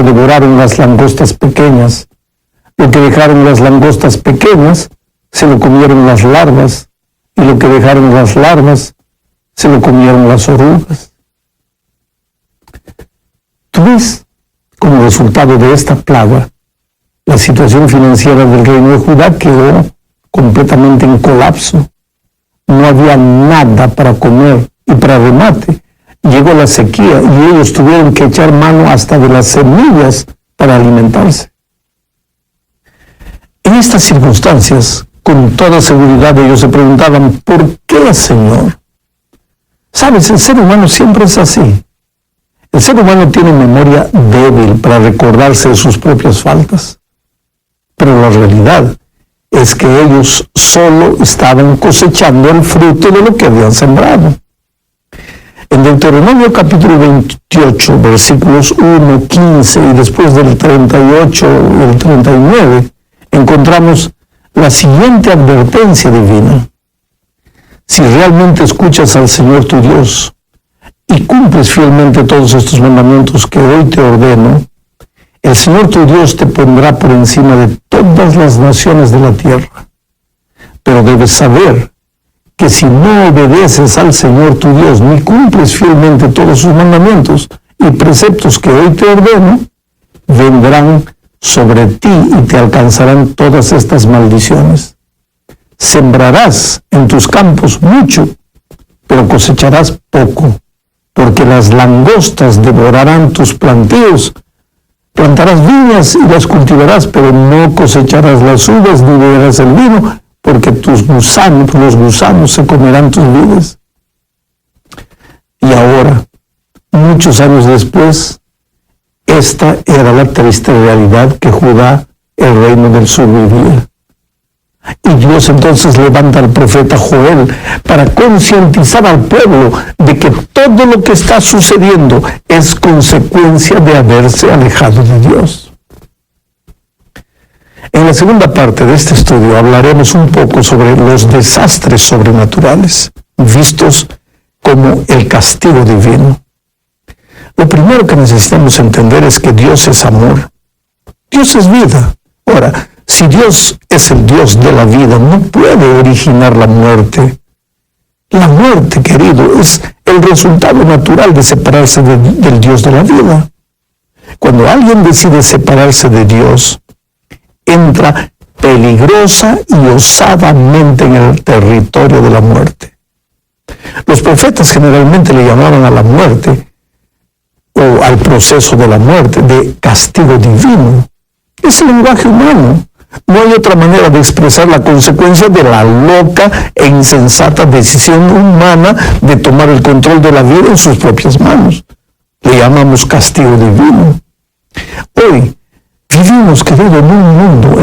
lo devoraron las langostas pequeñas. Lo que dejaron las langostas pequeñas, se lo comieron las larvas, y lo que dejaron las larvas, se lo comieron las orugas. ¿Tú ves? Como resultado de esta plaga, la situación financiera del reino de Judá quedó completamente en colapso. No había nada para comer, y para remate, llegó la sequía y ellos tuvieron que echar mano hasta de las semillas para alimentarse. En estas circunstancias, con toda seguridad ellos se preguntaban, ¿por qué, Señor? Sabes, el ser humano siempre es así. El ser humano tiene memoria débil para recordarse de sus propias faltas. Pero la realidad es que ellos solo estaban cosechando el fruto de lo que habían sembrado. En Deuteronomio capítulo 28, versículos 1, 15 y después del 38 y el 39, encontramos la siguiente advertencia divina. Si realmente escuchas al Señor tu Dios y cumples fielmente todos estos mandamientos que hoy te ordeno, el Señor tu Dios te pondrá por encima de todas las naciones de la tierra. Pero debes saber que si no obedeces al Señor tu Dios ni cumples fielmente todos sus mandamientos y preceptos que hoy te ordeno, vendrán sobre ti y te alcanzarán todas estas maldiciones. Sembrarás en tus campos mucho, pero cosecharás poco, porque las langostas devorarán tus plantíos. Plantarás viñas y las cultivarás, pero no cosecharás las uvas ni beberás el vino, porque los gusanos se comerán tus vides. Y ahora, muchos años después, esta era la triste realidad que Judá, el reino del sur, vivía. Y Dios entonces levanta al profeta Joel para concientizar al pueblo de que todo lo que está sucediendo es consecuencia de haberse alejado de Dios. En la segunda parte de este estudio hablaremos un poco sobre los desastres sobrenaturales, vistos como el castigo divino. Lo primero que necesitamos entender es que Dios es amor. Dios es vida. Ahora, si Dios es el Dios de la vida, no puede originar la muerte. La muerte, querido, es el resultado natural de separarse del Dios de la vida. Cuando alguien decide separarse de Dios, entra peligrosa y osadamente en el territorio de la muerte. Los profetas generalmente le llamaban a la muerte o al proceso de la muerte de castigo divino. Es el lenguaje humano. No hay otra manera de expresar la consecuencia de la loca e insensata decisión humana de tomar el control de la vida en sus propias manos. Le llamamos castigo divino. Hoy vivimos, querido, en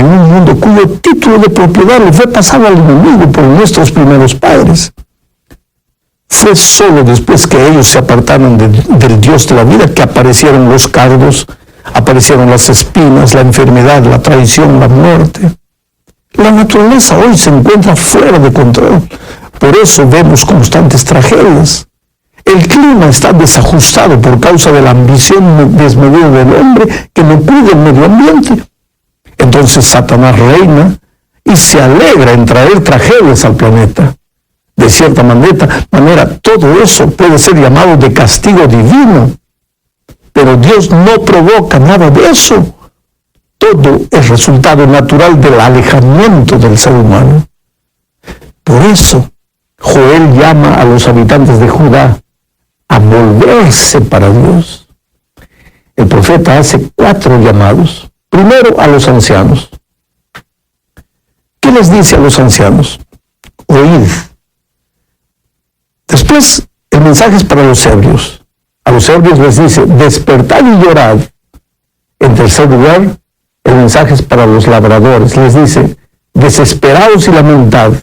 un mundo cuyo título de propiedad le fue pasado al enemigo por nuestros primeros padres. Fue solo después que ellos se apartaron del Dios de la vida que aparecieron los cardos, aparecieron las espinas, la enfermedad, la traición, la muerte. La naturaleza hoy se encuentra fuera de control. Por eso vemos constantes tragedias. El clima está desajustado por causa de la ambición desmedida del hombre que no cuida el medio ambiente. Entonces Satanás reina y se alegra en traer tragedias al planeta. De cierta manera, todo eso puede ser llamado de castigo divino. Pero Dios no provoca nada de eso. Todo es resultado natural del alejamiento del ser humano. Por eso, Joel llama a los habitantes de Judá a volverse para Dios. El profeta hace 4 llamados. Primero, a los ancianos. ¿Qué les dice a los ancianos? Oíd. Después, el mensaje es para los ebrios. A los ebrios les dice, despertad y llorad. En tercer lugar, el mensaje es para los labradores. Les dice, desesperados y lamentad.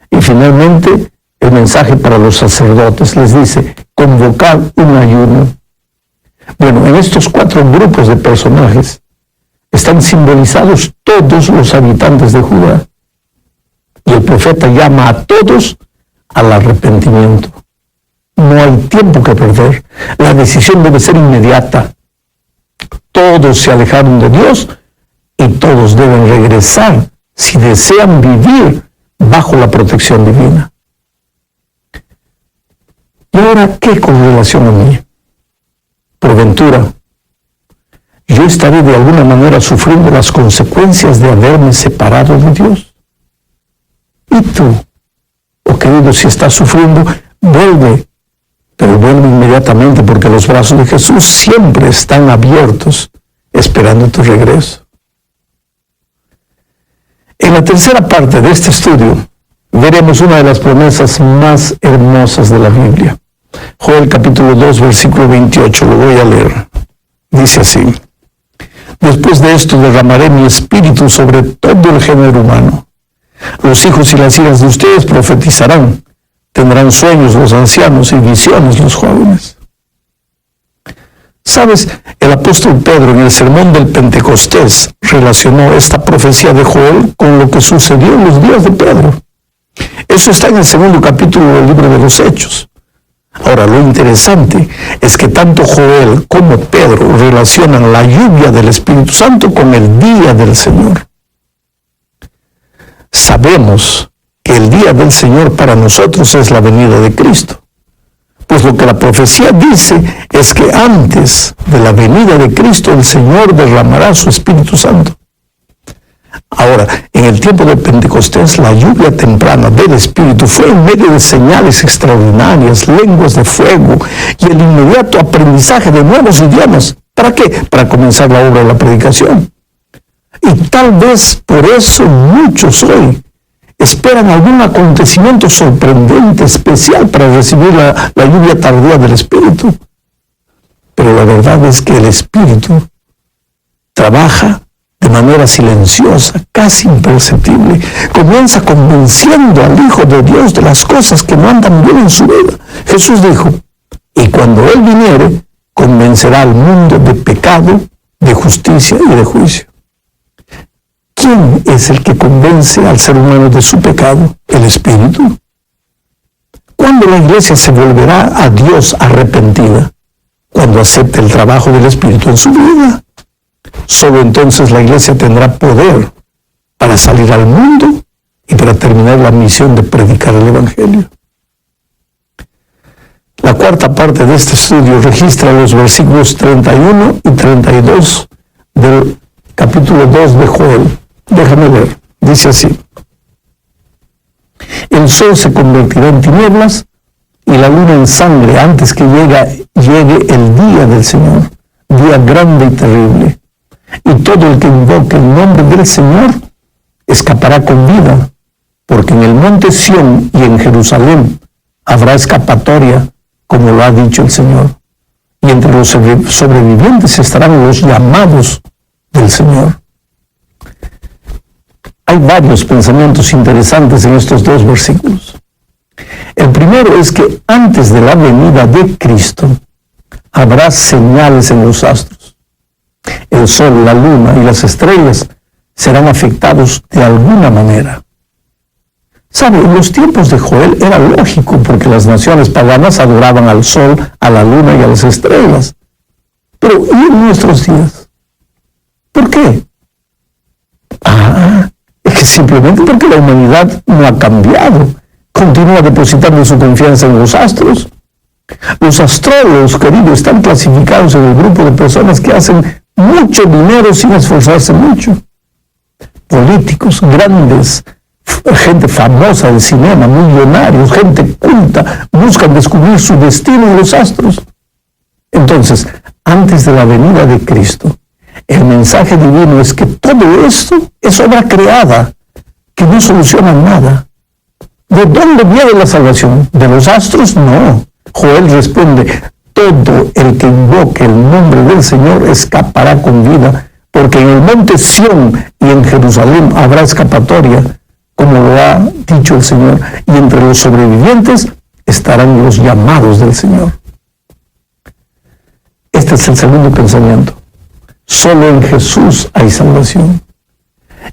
Y finalmente, el mensaje para los sacerdotes. Les dice, convocad un ayuno. Bueno, en estos 4 grupos de personajes están simbolizados todos los habitantes de Judá. Y el profeta llama a todos al arrepentimiento. No hay tiempo que perder. La decisión debe ser inmediata. todos se alejaron de Dios y todos deben regresar si desean vivir bajo la protección divina. ¿Y ahora qué con relación a mí? Por ventura, yo estaré de alguna manera sufriendo las consecuencias de haberme separado de Dios. ¿Y tú, oh querido, si estás sufriendo, vuelve, pero vuelve inmediatamente, porque los brazos de Jesús siempre están abiertos, esperando tu regreso. En la tercera parte de este estudio, veremos una de las promesas más hermosas de la Biblia. Joel capítulo 2, versículo 28, lo voy a leer. Dice así: después de esto derramaré mi espíritu sobre todo el género humano. Los hijos y las hijas de ustedes profetizarán, tendrán sueños los ancianos y visiones los jóvenes. ¿Sabes? El apóstol Pedro en el sermón del Pentecostés relacionó esta profecía de Joel con lo que sucedió en los días de Pedro. Eso está en el segundo capítulo del libro de los Hechos. Ahora, lo interesante es que tanto Joel como Pedro relacionan la lluvia del Espíritu Santo con el día del Señor. Sabemos que el día del Señor para nosotros es la venida de Cristo. Pues lo que la profecía dice es que antes de la venida de Cristo el Señor derramará su Espíritu Santo. Ahora, en el tiempo de Pentecostés, la lluvia temprana del Espíritu fue en medio de señales extraordinarias, lenguas de fuego y el inmediato aprendizaje de nuevos idiomas. ¿Para qué? Para comenzar la obra de la predicación. Y tal vez por eso muchos hoy esperan algún acontecimiento sorprendente, especial, para recibir la lluvia tardía del Espíritu. Pero la verdad es que el Espíritu trabaja de manera silenciosa, casi imperceptible. Comienza convenciendo al Hijo de Dios de las cosas que no andan bien en su vida. Jesús dijo: y cuando Él viniere, convencerá al mundo de pecado, de justicia y de juicio. ¿Quién es el que convence al ser humano de su pecado? El Espíritu. ¿Cuándo la iglesia se volverá a Dios arrepentida? Cuando acepte el trabajo del Espíritu en su vida. Solo entonces la iglesia tendrá poder para salir al mundo y para terminar la misión de predicar el Evangelio. La cuarta parte de este estudio registra los versículos 31 y 32 del capítulo 2 de Joel. Déjame ver, dice así: el sol se convertirá en tinieblas y la luna en sangre antes que llegue el día del Señor, día grande y terrible. Y todo el que invoque el nombre del Señor escapará con vida, porque en el monte Sión y en Jerusalén habrá escapatoria, como lo ha dicho el Señor. Y entre los sobrevivientes estarán los llamados del Señor. Hay varios pensamientos interesantes en estos dos versículos. El primero es que antes de la venida de Cristo habrá señales en los astros. El sol, la luna y las estrellas serán afectados de alguna manera. ¿Sabe? En los tiempos de Joel era lógico, porque las naciones paganas adoraban al sol, a la luna y a las estrellas. Pero ¿y en nuestros días? ¿Por qué? Es que simplemente porque la humanidad no ha cambiado. Continúa depositando su confianza en los astros. Los astrólogos, queridos, están clasificados en el grupo de personas que hacen mucho dinero sin esforzarse mucho. Políticos grandes, gente famosa del cinema, millonarios, gente culta, buscan descubrir su destino en los astros. Entonces, antes de la venida de Cristo, el mensaje divino es que todo esto es obra creada, que no soluciona nada. ¿De dónde viene la salvación? ¿De los astros? No. Joel responde: todo el que invoque el nombre del Señor escapará con vida, porque en el monte Sión y en Jerusalén habrá escapatoria, como lo ha dicho el Señor, y entre los sobrevivientes estarán los llamados del Señor. Este es el segundo pensamiento. Solo en Jesús hay salvación.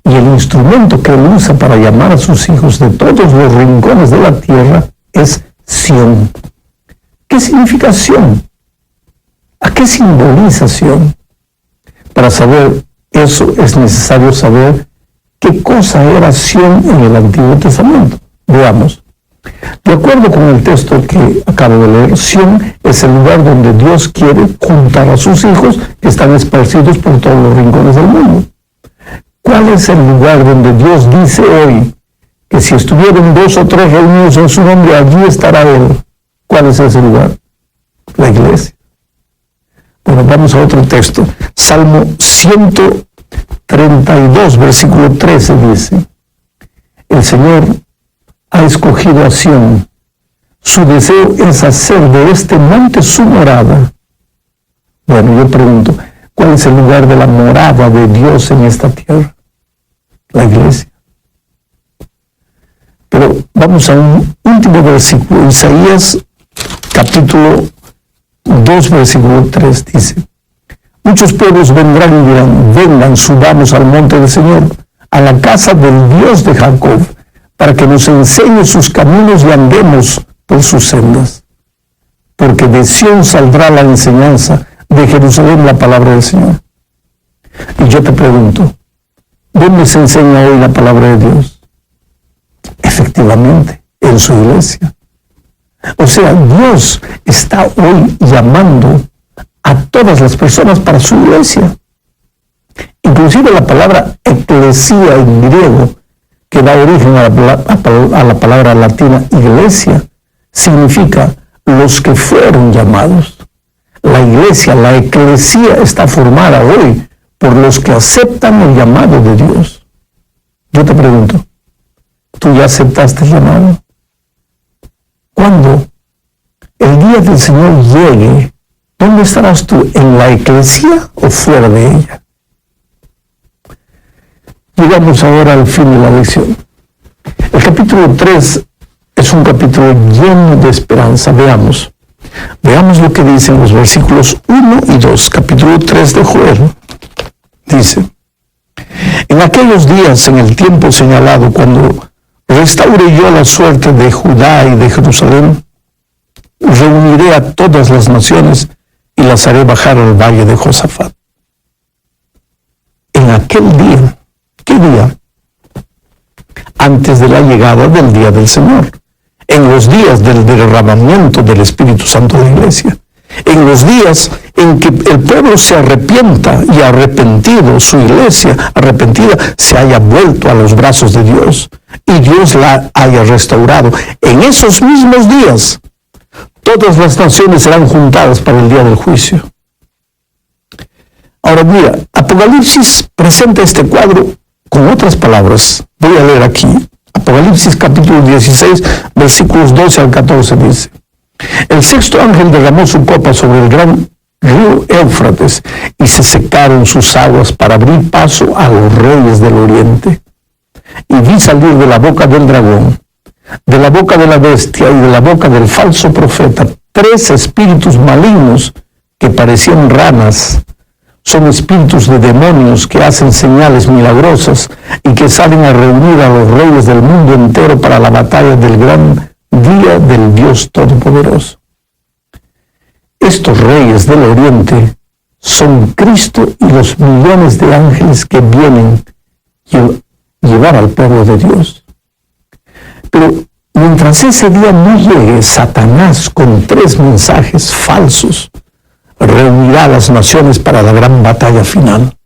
Y el instrumento que Él usa para llamar a sus hijos de todos los rincones de la tierra es Sión. ¿Qué significa Sión? ¿A qué simboliza Sión? Para saber eso es necesario saber qué cosa era Sión en el Antiguo Testamento. Veamos. De acuerdo con el texto que acabo de leer, Sión es el lugar donde Dios quiere juntar a sus hijos que están esparcidos por todos los rincones del mundo. ¿Cuál es el lugar donde Dios dice hoy que si estuvieran 2 o 3 reunidos en su nombre, allí estará Él? ¿Cuál es ese lugar? La iglesia. Bueno, vamos a otro texto. Salmo 132, versículo 13 dice: el Señor ha escogido a Sión. Su deseo es hacer de este monte su morada. Bueno, yo pregunto, ¿cuál es el lugar de la morada de Dios en esta tierra? La iglesia. Pero vamos a un último versículo. Isaías capítulo 2, versículo 3 dice: muchos pueblos vendrán y dirán, vengan, subamos al monte del Señor, a la casa del Dios de Jacob, para que nos enseñe sus caminos y andemos por sus sendas. Porque de Sión saldrá la enseñanza, de Jerusalén la palabra del Señor. Y yo te pregunto, ¿dónde se enseña hoy la palabra de Dios? Efectivamente, en su iglesia. O sea, Dios está hoy llamando a todas las personas para su iglesia. Inclusive la palabra eclesía en griego, que da origen a la palabra latina iglesia, significa los que fueron llamados. La iglesia, la eclesía, está formada hoy por los que aceptan el llamado de Dios. Yo te pregunto, ¿tú ya aceptaste el llamado? Cuando el día del Señor llegue, ¿dónde estarás tú? ¿En la iglesia o fuera de ella? Llegamos ahora al fin de la lección. El capítulo 3 es un capítulo lleno de esperanza. Veamos lo que dicen los versículos 1 y 2. Capítulo 3 de Joel dice: en aquellos días, en el tiempo señalado, cuando restaure yo la suerte de Judá y de Jerusalén, reuniré a todas las naciones y las haré bajar al valle de Josafat. En aquel día, ¿qué día? Antes de la llegada del día del Señor, en los días del derramamiento del Espíritu Santo de la iglesia, en los días en que el pueblo se arrepienta y arrepentido, su iglesia arrepentida, se haya vuelto a los brazos de Dios y Dios la haya restaurado. En esos mismos días, todas las naciones serán juntadas para el día del juicio. Ahora mira, Apocalipsis presenta este cuadro con otras palabras. Voy a leer aquí. Apocalipsis capítulo 16, versículos 12 al 14 dice: el sexto ángel derramó su copa sobre el gran río Éufrates y se secaron sus aguas para abrir paso a los reyes del oriente. Y vi salir de la boca del dragón, de la boca de la bestia y de la boca del falso profeta 3 espíritus malignos que parecían ranas. Son espíritus de demonios que hacen señales milagrosas y que salen a reunir a los reyes del mundo entero para la batalla del gran día del Dios Todopoderoso. Estos reyes del oriente son Cristo y los millones de ángeles que vienen a llevar al pueblo de Dios. Pero mientras ese día no llegue, Satanás, con 3 mensajes falsos, reunirá a las naciones para la gran batalla final.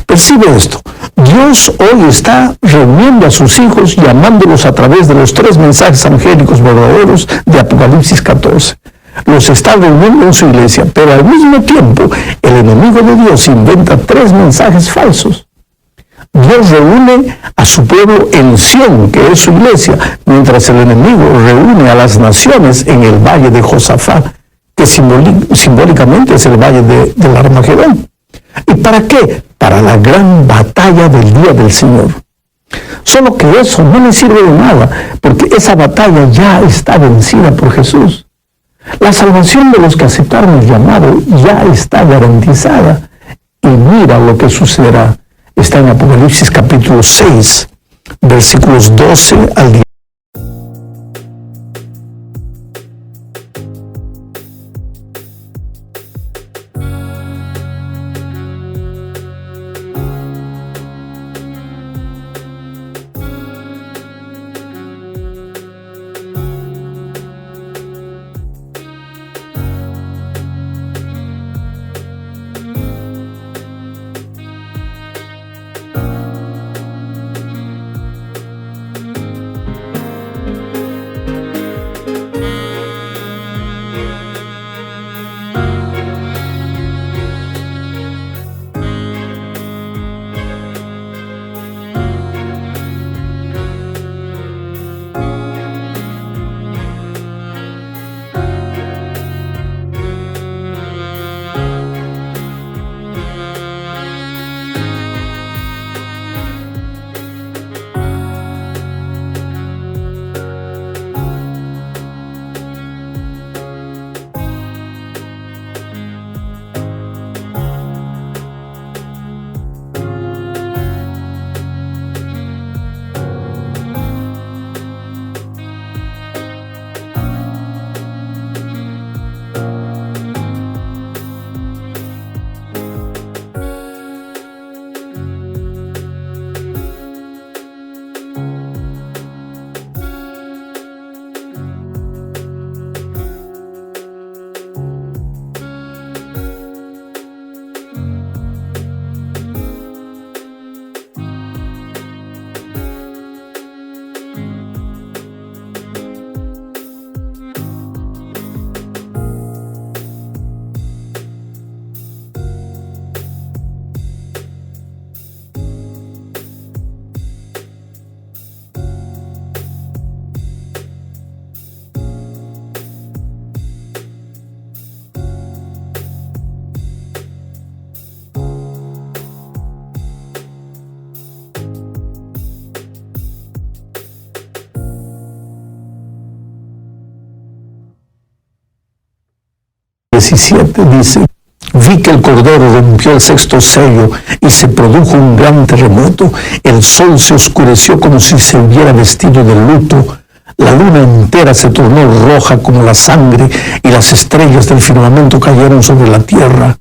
Percibe esto. Dios hoy está reuniendo a sus hijos, llamándolos a través de los 3 mensajes angélicos verdaderos de Apocalipsis 14. Los está reuniendo en su iglesia, pero al mismo tiempo el enemigo de Dios inventa 3 mensajes falsos. Dios reúne a su pueblo en Sión, que es su iglesia, mientras el enemigo reúne a las naciones en el valle de Josafat, que simbólicamente es el valle del Armagedón. ¿Y para qué? Para la gran batalla del día del Señor. Solo que eso no le sirve de nada, porque esa batalla ya está vencida por Jesús. La salvación de los que aceptaron el llamado ya está garantizada. Y mira lo que sucederá. Está en Apocalipsis capítulo 6, versículos 12 al 10. Dice: vi que el Cordero rompió el sexto sello y se produjo un gran terremoto. El sol se oscureció como si se hubiera vestido de luto. La luna entera se tornó roja como la sangre y las estrellas del firmamento cayeron sobre la tierra.